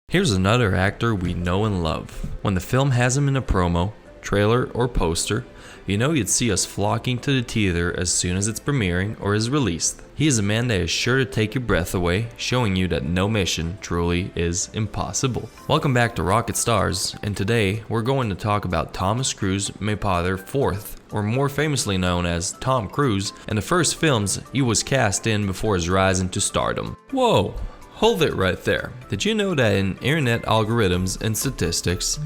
Here's another actor we know and love. When the film has him in a promo, trailer, or poster, you know you'd see us flocking to the theater as soon as it's premiering or is released. He is a man that is sure to take your breath away, showing you that no mission truly is impossible. Welcome back to Rocket Stars, and today we're going to talk about Thomas Cruise Maypother IV, or more famously known as Tom Cruise, and the first films he was cast in before his rise into stardom. Whoa! Hold it right there. Did you know that in internet algorithms and statistics,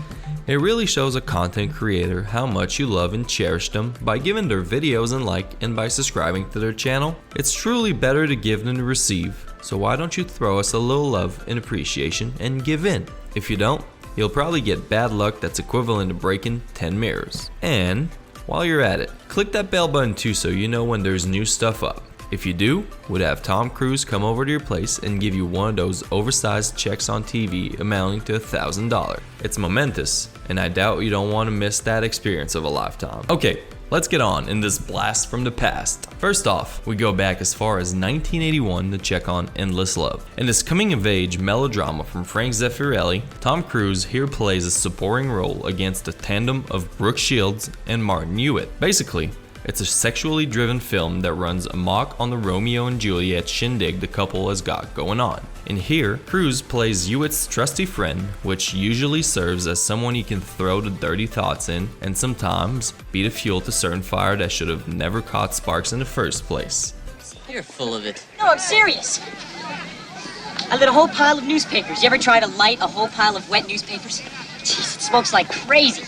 it really shows a content creator how much you love and cherish them by giving their videos a like and by subscribing to their channel? It's truly better to give than to receive, so why don't you throw us a little love and appreciation and give in? If you don't, you'll probably get bad luck that's equivalent to breaking 10 mirrors. And while you're at it, click that bell button too so you know when there's new stuff up. If you do, we'd have Tom Cruise come over to your place and give you one of those oversized checks on TV amounting to $1,000. It's momentous, and I doubt you don't want to miss that experience of a lifetime. Okay, let's get on in this blast from the past. First off, we go back as far as 1981 to check on Endless Love. In this coming-of-age melodrama from Frank Zeffirelli, Tom Cruise here plays a supporting role against the tandem of Brooke Shields and Martin Hewitt. Basically, it's a sexually driven film that runs amok on the Romeo and Juliet shindig the couple has got going on. And here, Cruise plays Hewitt's trusty friend, which usually serves as someone he can throw the dirty thoughts in, and sometimes be the fuel to certain fire that should have never caught sparks in the first place. You're full of it. No, I'm serious. I lit a whole pile of newspapers. You ever try to light a whole pile of wet newspapers? Jeez, it smokes like crazy.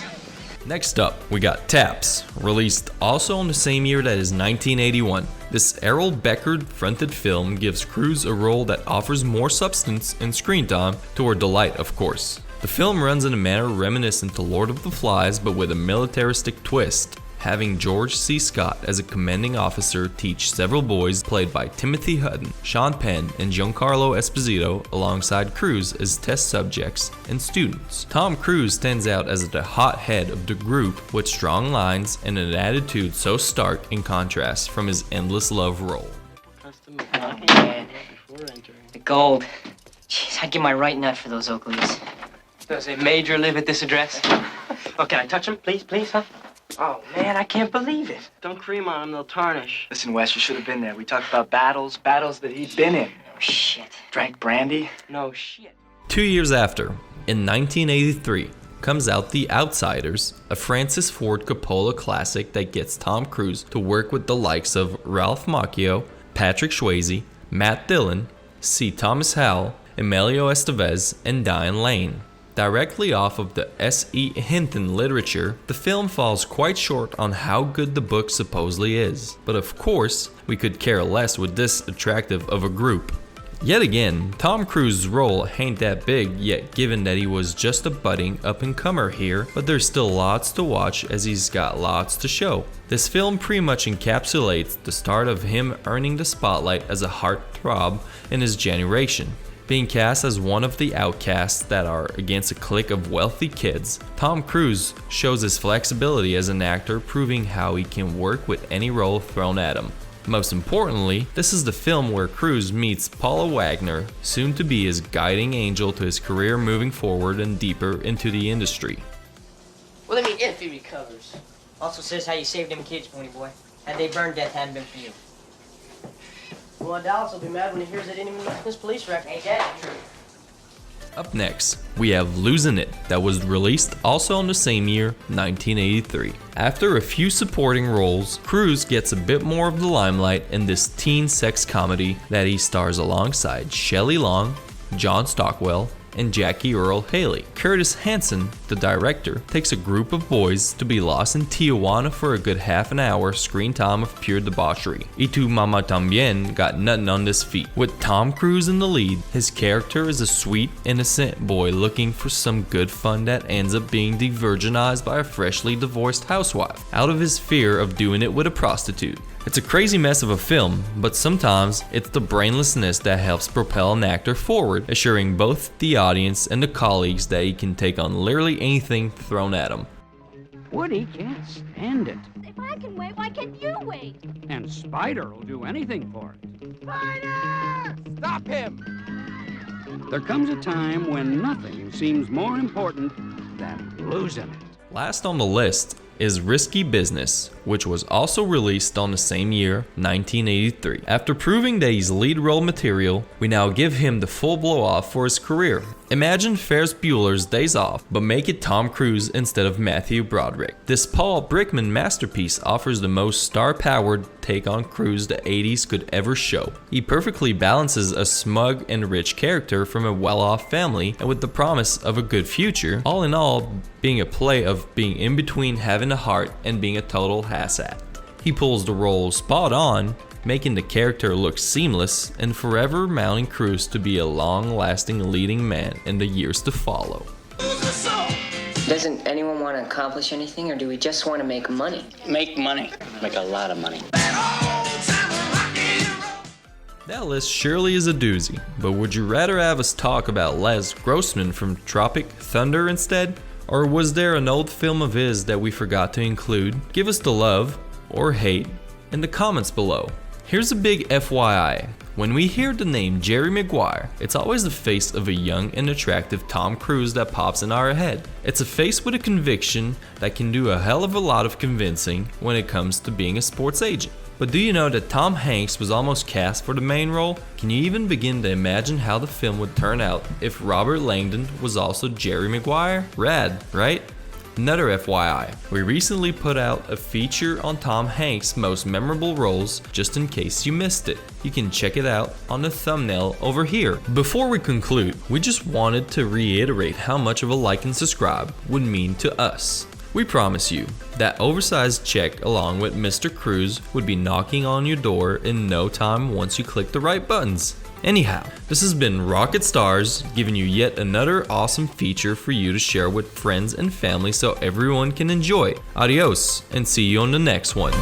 Next up, we got Taps, released also in the same year that is 1981. This Errol Beckard-fronted film gives Cruise a role that offers more substance and screen time, to our delight of course. The film runs in a manner reminiscent to Lord of the Flies but with a militaristic twist, having George C. Scott as a commanding officer teach several boys played by Timothy Hutton, Sean Penn, and Giancarlo Esposito alongside Cruise as test subjects and students. Tom Cruise stands out as the hot head of the group with strong lines and an attitude so stark in contrast from his Endless Love role. The gold. Jeez, I'd give my right nut for those oak leaves. Does a major live at this address? Oh, can I touch him? Please, huh? Oh, man, I can't believe it. Don't cream on them, they'll tarnish. Listen, Wes, you should have been there. We talked about battles that he'd been in. Oh, shit. Drank brandy. No shit. 2 years after, in 1983, comes out The Outsiders, a Francis Ford Coppola classic that gets Tom Cruise to work with the likes of Ralph Macchio, Patrick Swayze, Matt Dillon, C. Thomas Howell, Emilio Estevez, and Diane Lane. Directly off of the S.E. Hinton literature, the film falls quite short on how good the book supposedly is. But of course, we could care less with this attractive of a group. Yet again, Tom Cruise's role ain't that big yet, given that he was just a budding up-and-comer here, but there's still lots to watch as he's got lots to show. This film pretty much encapsulates the start of him earning the spotlight as a heartthrob in his generation. Being cast as one of the outcasts that are against a clique of wealthy kids, Tom Cruise shows his flexibility as an actor, proving how he can work with any role thrown at him. Most importantly, this is the film where Cruise meets Paula Wagner, soon to be his guiding angel to his career moving forward and deeper into the industry. Well, I mean, if he recovers. Also says how you saved them kids, pony boy. Had they burned, death hadn't been for you. Well, Dallas will be mad when he hears that enemy this police record. Ain't that true? Up next, we have Losin It, that was released also in the same year, 1983. After a few supporting roles, Cruise gets a bit more of the limelight in this teen sex comedy that he stars alongside Shelley Long, John Stockwell, and Jackie Earle Haley. Curtis Hanson, the director, takes a group of boys to be lost in Tijuana for a good half an hour screen time of pure debauchery. Y Tu Mama Tambien got nothing on this feat. With Tom Cruise in the lead, his character is a sweet, innocent boy looking for some good fun that ends up being de-virginized by a freshly divorced housewife, out of his fear of doing it with a prostitute. It's a crazy mess of a film, but sometimes it's the brainlessness that helps propel an actor forward, assuring both the audience and the colleagues that he can take on literally anything thrown at him. Woody can't stand it. If I can wait, why can't you wait? And Spider will do anything for it. Spider! Stop him! There comes a time when nothing seems more important than losing it. Last on the list is Risky Business, which was also released on the same year, 1983. After proving that he's lead role material, we now give him the full blow-off for his career. Imagine Ferris Bueller's Days Off, but make it Tom Cruise instead of Matthew Broderick. This Paul Brickman masterpiece offers the most star-powered take on Cruise the 80s could ever show. He perfectly balances a smug and rich character from a well-off family and with the promise of a good future, all in all being a play of being in between having a heart and being a total asshat. He pulls the role spot on, making the character look seamless and forever mounting Cruise to be a long-lasting leading man in the years to follow. Doesn't anyone want to accomplish anything, or do we just want to make money? Make money. Make a lot of money. That list surely is a doozy, but would you rather have us talk about Les Grossman from Tropic Thunder instead? Or was there an old film of his that we forgot to include? Give us the love, or hate, in the comments below. Here's a big FYI. When we hear the name Jerry Maguire, it's always the face of a young and attractive Tom Cruise that pops in our head. It's a face with a conviction that can do a hell of a lot of convincing when it comes to being a sports agent. But do you know that Tom Hanks was almost cast for the main role? Can you even begin to imagine how the film would turn out if Robert Langdon was also Jerry Maguire? Rad, right? Another FYI, we recently put out a feature on Tom Hanks' most memorable roles just in case you missed it. You can check it out on the thumbnail over here. Before we conclude, we just wanted to reiterate how much of a like and subscribe would mean to us. We promise you that oversized check along with Mr. Cruise would be knocking on your door in no time once you click the right buttons. Anyhow, this has been Rocket Stars, giving you yet another awesome feature for you to share with friends and family so everyone can enjoy. Adios, and see you on the next one.